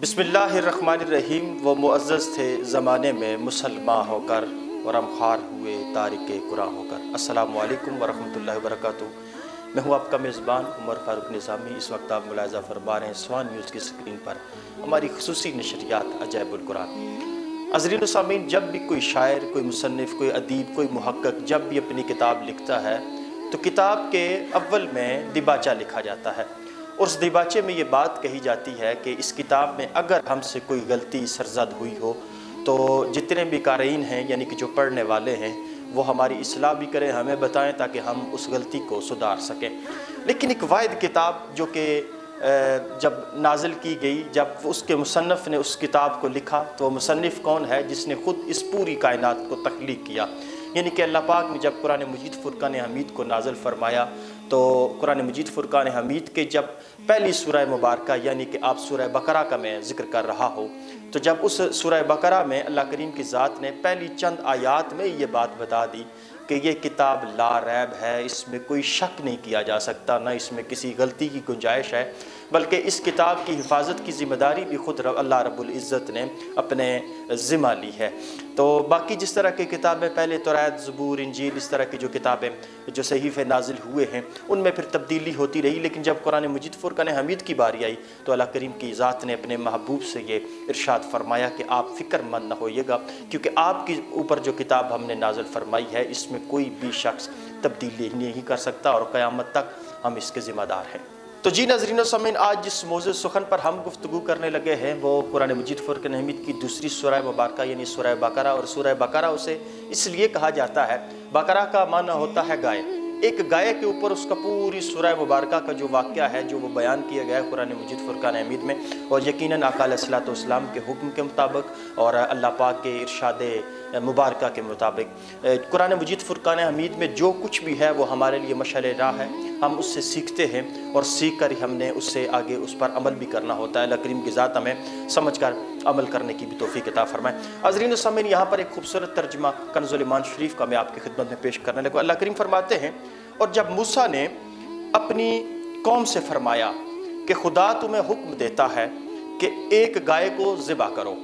बिस्मिल्लाहिर्रहमानिर्रहीम। वो मुअज़्ज़ज़ थे ज़माने में मुसलमान होकर और हम ख़ार हुए तारिक कुरान होकर। अस्सलामु अलैकुम वरहमतुल्लाहि वबरकातुहू। मैं हूँ आपका मेज़बान उमर फ़ारूक निज़ामी। इस वक्त आप मुलाहिज़ा फरमा रहे हैं स्वान न्यूज़ की स्क्रीन पर हमारी ख़ुसूसी नशरियात अजाइबुल कुरान। नाज़रीन व सामीन, जब भी कोई शायर, कोई मुसन्निफ़, कोई अदीब, कोई मुहक्किक़ जब भी अपनी किताब लिखता है तो किताब के अव्वल में दिबाचा लिखा जाता है। और उस दिबाचे में ये बात कही जाती है कि इस किताब में अगर हमसे कोई गलती सरज़द हुई हो तो जितने भी क़ारीन हैं, यानी कि जो पढ़ने वाले हैं, वो हमारी इस्लाह भी करें, हमें बताएं ताकि हम उस गलती को सुधार सकें। लेकिन एक वाहिद किताब जो कि जब नाज़िल की गई, जब उसके मुसन्निफ़ ने उस किताब को लिखा तो मुसन्निफ़ कौन है? जिसने ख़ुद इस पूरी कायनात को तख्लीक़ किया। यानी कि अल्लाह पाक ने जब कुरान मजीद फ़ुरक़ान हमीद को नाज़िल फ़रमाया तो कुरान मजीद फ़ुरक़ान हमीद के जब पहली सूरह मुबारका, यानी कि आप सूरह बकरा का मैं ज़िक्र कर रहा हो, तो जब उस सूरह बकरा में अल्लाह करीम की ज़ात ने पहली चंद आयात में ये बात बता दी कि ये किताब ला रैब है, इसमें कोई शक नहीं किया जा सकता, ना इसमें किसी गलती की गुंजाइश है, बल्कि इस किताब की हिफाजत की ज़िम्मेदारी भी ख़ुद अल्लाह रब्बुल इज़्ज़त ने अपने ज़िम्मा ली है। तो बाकी जिस तरह की किताबें पहले तौरात, ज़बूर, इंजील, इस तरह की जो किताबें जो सहीफ़े नाजिल हुए हैं उनमें फिर तब्दीली होती रही, लेकिन जब कुरान मजीद फ़ुरक़ान हमीद की बारी आई तो अल्लाह करीम की ज़ात ने अपने महबूब से ये इरशाद फरमाया कि आप फ़िक्रमंद न होइएगा, क्योंकि आपके ऊपर जो किताब हमने नाजिल फरमाई है इसमें कोई भी शख्स तब्दीली नहीं कर सकता और क़यामत तक हम इसके ज़िम्मेदार हैं। तो जी नाज़रीन व सामीन, आज जिस मौज़ू सुखन पर हम गुफ्तगू करने लगे हैं वो कुरान मजीद फ़ुरक़ान हमीद की दूसरी सूरह मुबारका यानी सूरह बकरा। और सूरह बकरा उसे इसलिए कहा जाता है, बकरा का माना होता है गाय। एक गाय के ऊपर उसका पूरी सूरह मुबारका का जो वाक़या है जो वो बयान किया गया है कुरान मजीद फ़ुरक़ान हमीद में। और यकीनन आका अलैहिस्सलातु वस्सलाम के हुक्म के मुताबिक और अल्लाह पाक के इरशाद मुबारका के मुताबिक कुरान मजीद फ़ुरक़ान हमीद में जो कुछ भी है वो हमारे लिए मशाल राह है। हम उससे सीखते हैं और सीख कर हमने उससे आगे उस पर अमल भी करना होता है। अल्लाह करीम की ज़ात हमें समझ कर अमल करने की भी तौफ़ीक़ अता फ़रमाए। नाज़रीन व सामीन, यहाँ पर एक खूबसूरत तर्जुमा कंज़ुल ईमान शरीफ का मैं आपकी खिदमत में पेश करने लगा। अल्लाह करीम फरमाते हैं, और जब मूसा ने अपनी कौम से फरमाया कि खुदा तुम्हें हुक्म देता है कि एक गाय को ज़िबा करो,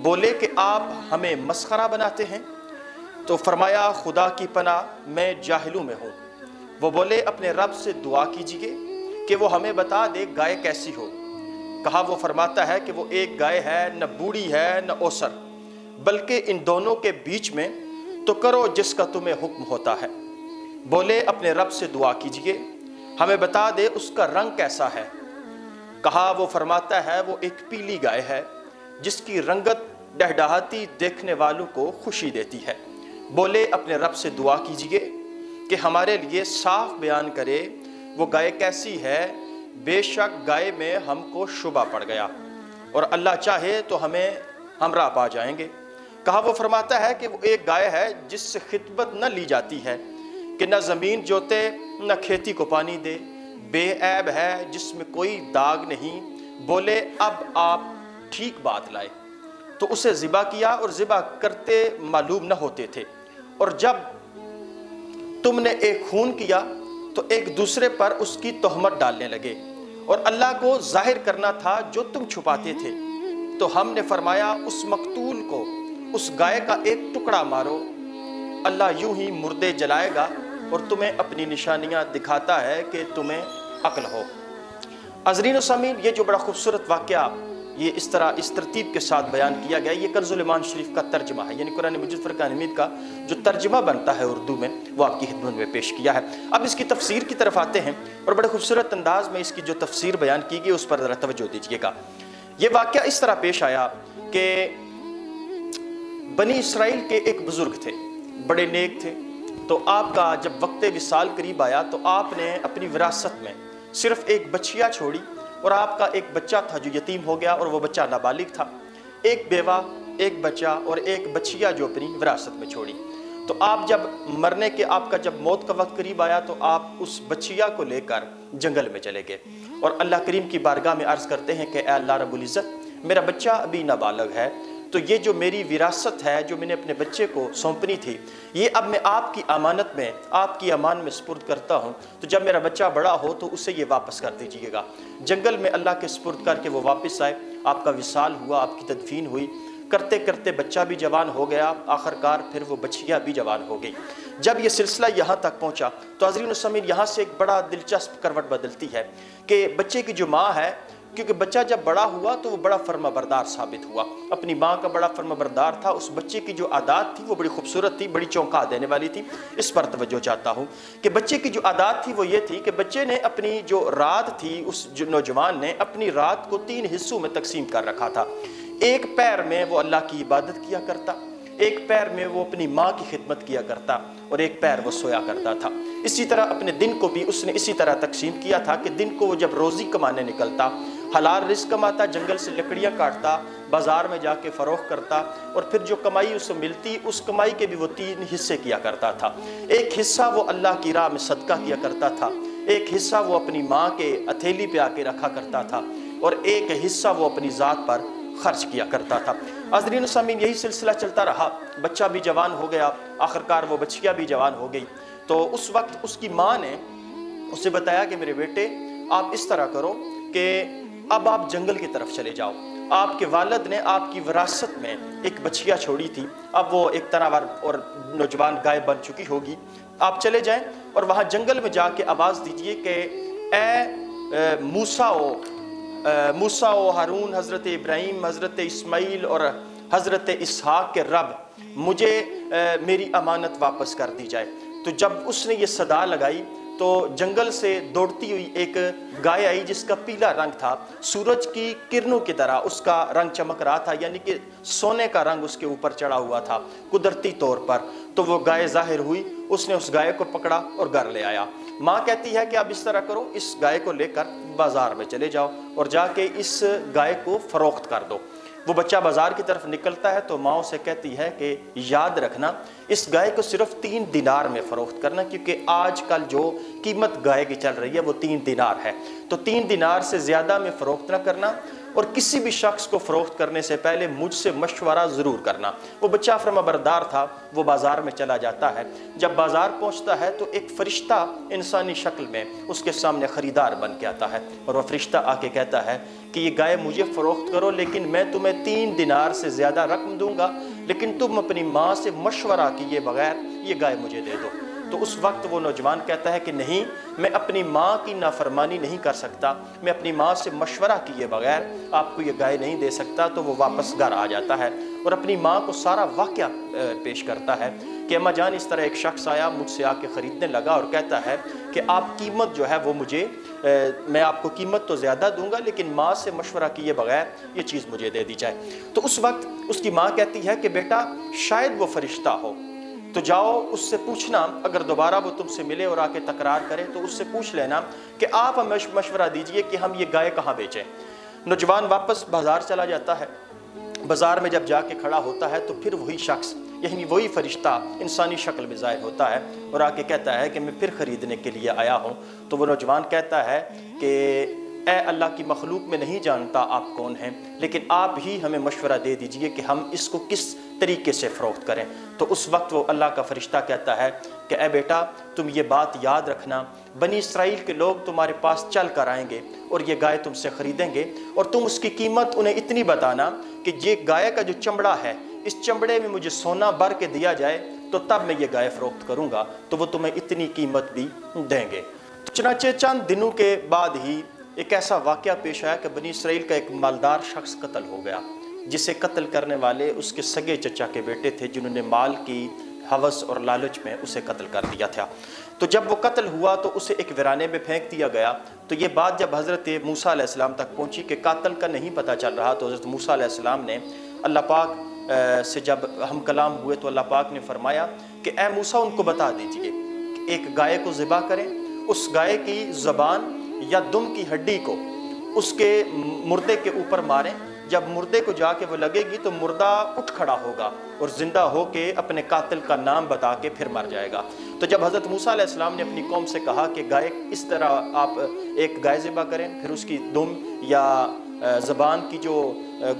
बोले कि आप हमें मस्खरा बनाते हैं, तो फरमाया खुदा की पनाह मैं जाहिलों में हूँ। वो बोले अपने रब से दुआ कीजिए कि वो हमें बता दे गाय कैसी हो। कहा, वो फरमाता है कि वो एक गाय है, न बूढ़ी है न ओसर, बल्कि इन दोनों के बीच में, तो करो जिसका तुम्हें हुक्म होता है। बोले अपने रब से दुआ कीजिए, हमें बता दे उसका रंग कैसा है। कहा, वो फरमाता है वो एक पीली गाय है जिसकी रंगत डहडहाती देखने वालों को खुशी देती है। बोले अपने रब से दुआ कीजिए कि हमारे लिए साफ बयान करे वो गाय कैसी है, बेशक गाय में हमको शुबा पड़ गया और अल्लाह चाहे तो हमें हमरा पा जाएंगे। कहा, वो फरमाता है कि वो एक गाय है जिससे खितबत न ली जाती है कि न ज़मीन जोते न खेती को पानी दे, बेऐब है जिसमें कोई दाग नहीं। बोले अब आप ठीक बात लाए, तो उसे ज़िबा किया और ज़िबा करते मालूम न होते थे। और जब तुमने एक खून किया तो एक दूसरे पर उसकी तोहमत डालने लगे और अल्लाह को जाहिर करना था जो तुम छुपाते थे। तो हमने फरमाया उस मकतूल को, उस गाय का एक टुकड़ा मारो, अल्लाह यूं ही मुर्दे जलाएगा और तुम्हें अपनी निशानियां दिखाता है कि तुम्हें अक्ल हो। नाज़रीन व सामीन, ये जो बड़ा खूबसूरत वाक़या ये इस तरह इस तरतीब के साथ बयान किया गया, ये कंज़ुल ईमान शरीफ का तर्जुमा है, यानी कुरान मजीद फ़ुरक़ान हमीद का जो तर्जुमा बनता है उर्दू में वो आपकी खिदमत में पेश किया है। अब इसकी तफसीर की तरफ आते हैं और बड़े खूबसूरत अंदाज में इसकी जो तफसीर बयान की गई उस पर ज़रा तवज्जो दीजिएगा। ये वाक़या इस तरह पेश आया कि बनी इसराइल के एक बुज़ुर्ग थे, बड़े नेक थे। तो आपका जब वक्त विसाल करीब आया तो आपने अपनी विरासत में सिर्फ एक बच्चिया छोड़ी और आपका एक बच्चा था जो यतीम हो गया और वो बच्चा नाबालिग था। एक बेवा, एक बच्चा और एक बच्चिया जो अपनी विरासत में छोड़ी। तो आप जब मरने के, आपका जब मौत का वक्त करीब आया तो आप उस बच्चिया को लेकर जंगल में चले गए और अल्लाह करीम की बारगाह में अर्ज़ करते हैं कि अल्लाह रब्बुल इज़्ज़त, मेरा बच्चा अभी नाबालिग है, तो ये जो मेरी विरासत है जो मैंने अपने बच्चे को सौंपनी थी, ये अब मैं आपकी अमानत में, आपकी अमान में सुपुर्द करता हूँ। तो जब मेरा बच्चा बड़ा हो तो उसे ये वापस कर दीजिएगा। जंगल में अल्लाह के सुपुर्द करके वो वापस आए। آپ کا وصال ہوا، آپ کی تدفین ہوئی، کرتے کرتے بچہ بھی جوان ہو گیا، آخرکار پھر وہ بچیا بھی جوان ہو گئی۔ جب یہ سلسلہ یہاں تک پہنچا تو حضرین السامعین یہاں سے ایک بڑا دلچسپ کروٹ بدلتی ہے کہ بچے کی جو ماں ہے، کیونکہ بچہ جب بڑا ہوا تو وہ بڑا فرما بردار ثابت ہوا، اپنی ماں کا بڑا فرما بردار تھا۔ اس بچے کی جو عادات تھی وہ بڑی خوبصورت تھی، بڑی چونکا دینے والی تھی۔ اس پر توجہ چاہتا ہوں کہ بچے کی جو عادات تھی وہ یہ تھی کہ بچے نے اپنی جو رات تھی، اس نوجوان نے اپنی رات کو 3 حصوں میں تقسیم کر رکھا تھا۔ ایک پیر میں وہ اللہ کی عبادت کیا کرتا، ایک پیر میں وہ اپنی ماں کی خدمت کیا کرتا، اور ایک پیر وہ سویا کرتا تھا۔ اسی طرح اپنے دن کو بھی اس نے اسی طرح تقسیم کیا تھا کہ دن کو وہ جب روزی کمانے نکلتا، حلال رزق کماتا، جنگل سے لکڑیاں کاٹتا، بازار میں جا کے فروخت کرتا، اور پھر جو کمائی اسے ملتی اس کمائی کے بھی وہ 3 حصے کیا کرتا تھا۔ ایک حصہ وہ اللہ کی راہ میں صدقہ کیا کرتا تھا، ایک حصہ وہ اپنی ماں کے ہتھیلی پہ آ کے رکھا کرتا تھا، اور ایک حصہ وہ اپنی ذات پر خرچ کیا کرتا تھا۔ حضرین السامعین یہی سلسلہ چلتا رہا، بچہ بھی جوان ہو گیا، آخرکار وہ بچیا بھی جوان ہو گئی۔ تو اس وقت اس کی ماں نے اسے بتایا کہ میرے بیٹے آپ اس طرح کرو کہ اب آپ جنگل کی طرف چلے جاؤ، آپ کے والد نے آپ کی وراثت میں ایک بچیا چھوڑی تھی، اب وہ ایک تناور اور نوجوان گائے بن چکی ہوگی، آپ چلے جائیں اور وہاں جنگل میں جا کے آواز دیجئے کہ اے موسیٰ و ہارون، حضرت ابراہیم، حضرت اسماعیل اور حضرت اسحاق کے رب، مجھے میری امانت واپس کر دی جائے۔ تو جب اس نے یہ صدا لگائی تو جنگل سے دوڑتی ہوئی ایک گائے آئی جس کا پیلا رنگ تھا، سورج کی کرنوں کی طرح اس کا رنگ چمک رہا تھا، یعنی کہ سونے کا رنگ اس کے اوپر چڑھا ہوا تھا قدرتی طور پر۔ تو وہ گائے ظاہر ہوئی، اس نے اس گائے کو پکڑا اور گھر لے آیا۔ ماں کہتی ہے کہ اب اس طرح کرو، اس گائے کو لے کر بازار میں چلے جاؤ اور جا کے اس گائے کو فروخت کر دو۔ وہ بچہ بازار کی طرف نکلتا ہے تو ماں اسے کہتی ہے کہ یاد رکھنا اس گائے کو صرف 3 دینار میں فروخت کرنا، کیونکہ آج کل جو قیمت گائے کی چل رہی ہے وہ 3 دینار ہے، تو 3 دینار سے زیادہ میں فروخت نہ کرنا، اور کسی بھی شخص کو فروخت کرنے سے پہلے مجھ سے مشورہ ضرور کرنا۔ وہ بچہ فرما بردار تھا، وہ بازار میں چلا جاتا ہے۔ جب بازار پہنچتا ہے تو ایک فرشتہ انسانی شکل میں اس کے سامنے خریدار بن کے آتا ہے، اور وہ فرشتہ آ کے کہتا ہے کہ یہ گائے مجھے فروخت کرو، لیکن میں تمہیں 3 دینار سے زیادہ رقم دوں گا، لیکن تم اپنی ماں سے مشورہ کیے بغیر یہ گائے مجھے دے دو۔ تو اس وقت وہ نوجوان کہتا ہے کہ نہیں، میں اپنی ماں کی نافرمانی نہیں کر سکتا، میں اپنی ماں سے مشورہ کیے بغیر آپ کو یہ گائے نہیں دے سکتا۔ تو وہ واپس گھر آ جاتا ہے اور اپنی ماں کو سارا واقعہ پیش کرتا ہے کہ اماں جان اس طرح ایک شخص آیا، مجھ سے آ کے خریدنے لگا اور کہتا ہے کہ آپ قیمت جو ہے وہ مجھے، میں آپ کو قیمت تو زیادہ دوں گا لیکن ماں سے مشورہ کیے بغیر یہ چیز مجھے دے دی جائے۔ تو اس وقت اس کی ماں کہتی ہے کہ بیٹا شاید وہ فرشتہ ہو، تو جاؤ اس سے پوچھنا، اگر دوبارہ وہ تم سے ملے اور آ کے تکرار کرے تو اس سے پوچھ لینا کہ آپ ہمیں مشورہ دیجئے کہ ہم یہ گائے کہاں بیچیں۔ نوجوان واپس بازار چلا جاتا ہے، بازار میں جب جا کے کھڑا ہوتا ہے تو پھر وہی شخص، یعنی وہی فرشتہ انسانی شکل میں ظاہر ہوتا ہے اور آ کے کہتا ہے کہ میں پھر خریدنے کے لیے آیا ہوں۔ تو وہ نوجوان کہتا ہے کہ اے اللہ کی مخلوق، میں نہیں جانتا آپ کون ہیں، لیکن آپ ہی ہمیں مشورہ دے دیجئے کہ ہم اس کو کس طریقے سے فروخت کریں۔ تو اس وقت وہ اللہ کا فرشتہ کہتا ہے کہ اے بیٹا تم یہ بات یاد رکھنا، بنی اسرائیل کے لوگ تمہارے پاس چل کر آئیں گے اور یہ گائے تم سے خریدیں گے، اور تم اس کی قیمت انہیں اتنی بتانا کہ یہ گائے کا جو چمڑا ہے، اس چمڑے میں مجھے سونا بھر کے دیا جائے تو تب میں یہ گائے فروخت کروں گا، تو وہ تمہیں اتنی قیمت بھی دیں گے۔ چنانچہ چند دنوں کے بعد ہی ایک ایسا واقعہ پیش آیا کہ بنی اسرائیل کا ایک مالدار شخص قتل ہو گیا، جسے قتل کرنے والے اس کے سگے چچا کے بیٹے تھے، جنہوں نے مال کی ہوس اور لالچ میں اسے قتل کر دیا تھا۔ تو جب وہ قتل ہوا تو اسے ایک ویرانے میں پھینک دیا گیا۔ تو یہ بات جب حضرت موسیٰ علیہ السلام تک پہنچی کہ قاتل کا نہیں پتہ چل رہا، تو حضرت موسیٰ علیہ السلام نے اللہ پاک سے جب ہم کلام ہوئے تو اللہ پاک نے فرمایا کہ اے موسیٰ ان کو بتا دیجئے کہ ایک گائے کو ذبح کریں، اس گائے کی زبان یا دم کی ہڈی کو اس کے مردے کے اوپر ماریں، جب مردے کو جا کے وہ لگے گی تو مردہ اٹھ کھڑا ہوگا اور زندہ ہو کے اپنے قاتل کا نام بتا کے پھر مر جائے گا۔ تو جب حضرت موسیٰ علیہ السلام نے اپنی قوم سے کہا کہ گائے اس طرح آپ ایک گائے ذبح کریں، پھر اس کی دم یا زبان کی جو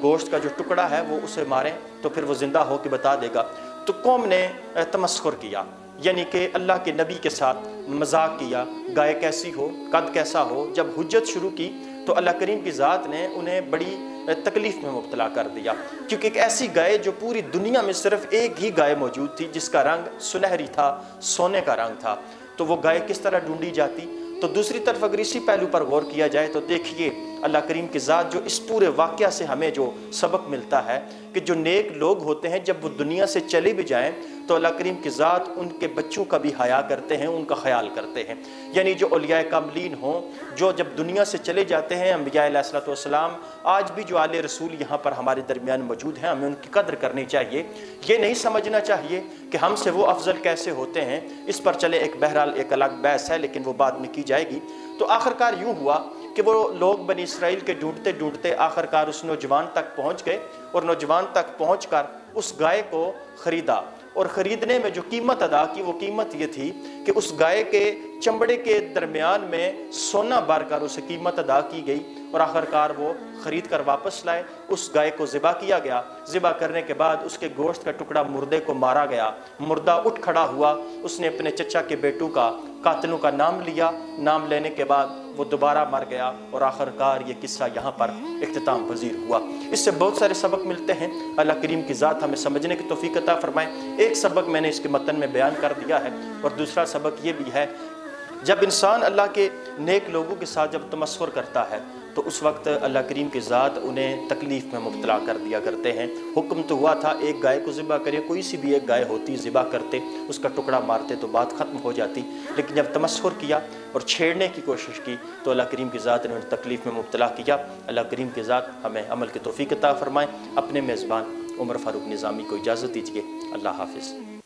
گوشت کا جو ٹکڑا ہے وہ اسے ماریں تو پھر وہ زندہ ہو کے بتا دے گا، تو قوم نے تمسخر کیا، یعنی کہ اللہ کے نبی کے ساتھ مذاق کیا، گائے کیسی ہو، قد کیسا ہو۔ جب حجت شروع کی تو اللہ کریم کی ذات نے انہیں بڑی तकलीफ़ में मुब्तला कर दिया, क्योंकि एक ऐसी गाय जो पूरी दुनिया में सिर्फ एक ही गाय मौजूद थी जिसका रंग सुनहरी था, सोने का रंग था, तो वो गाय किस तरह ढूंढी जाती। तो दूसरी तरफ अगर इसी पहलू पर गौर किया जाए तो देखिए अल्लाह करीम की ज़ात जो इस पूरे वाक़या से हमें जो सबक मिलता है कि जो नेक लोग होते हैं जब वो दुनिया से चले भी जाएं तो अल्लाह करीम की ज़ात उनके बच्चों का भी हया करते हैं, उनका ख्याल करते हैं। यानी जो औलिया कामलीन हों, जो जब दुनिया से चले जाते हैं, अंबिया अलैहिस्सलाम, आज भी जो आले रसूल यहाँ पर हमारे दरमियान मौजूद हैं, हमें उनकी कदर करनी चाहिए। ये नहीं समझना चाहिए कि हमसे वो अफजल कैसे होते हैं। इस पर चले एक बहरहाल एक अलग बहस है, लेकिन वो बाद में की जाएगी। तो आखिरकार यूँ हुआ कि वो लोग बनी इसराइल के ढूंढते ढूंढते आखिरकार उस नौजवान तक पहुँच गए और नौजवान तक पहुँचकर उस गाय को ख़रीदा। और ख़रीदने में जो कीमत अदा की वो कीमत ये थी कि उस गाय के चमड़े के दरमियान में सोना भरकर उसे कीमत अदा की गई और आखिरकार वो ख़रीद कर वापस लाए। उस गाय को ज़िबा किया गया। ज़िबा करने के बाद उसके गोश्त का टुकड़ा मुर्दे को मारा गया। मुर्दा उठ खड़ा हुआ। उसने अपने चचा के बेटू का, कातिलों का नाम लिया। नाम लेने के बाद वो दोबारा मर गया और आखिरकार ये किस्सा यहाँ पर इख्तिताम पजीर हुआ। इससे बहुत सारे सबक मिलते हैं। अल्लाह करीम की ज़ात हमें समझने की तौफीक अता फरमाए। एक सबक मैंने इसके मतन में बयान कर दिया है और दूसरा सबक ये भी है, जब इंसान अल्लाह के नेक लोगों के साथ जब तमस्खुर करता है तो उस वक्त अल्लाह करीम की ज़ात उन्हें तकलीफ़ में मुब्तला कर दिया करते हैं। हुक्म तो हुआ था एक गाय को ज़िबा करिए, कोई सी भी एक गाय होती, ज़िबा करते, उसका टुकड़ा मारते तो बात ख़त्म हो जाती। लेकिन जब तमस्खुर किया और छेड़ने की कोशिश की तो अल्लाह करीम की ज़ात ने उन्हें तकलीफ़ में मुब्तला किया। अल्लाह करीम की ज़ात हमें अमल की तौफीक अता फरमाए। अपने मेज़बान उमर फ़ारूक निज़ामी को इजाज़त दीजिए। अल्लाह हाफ़िज़।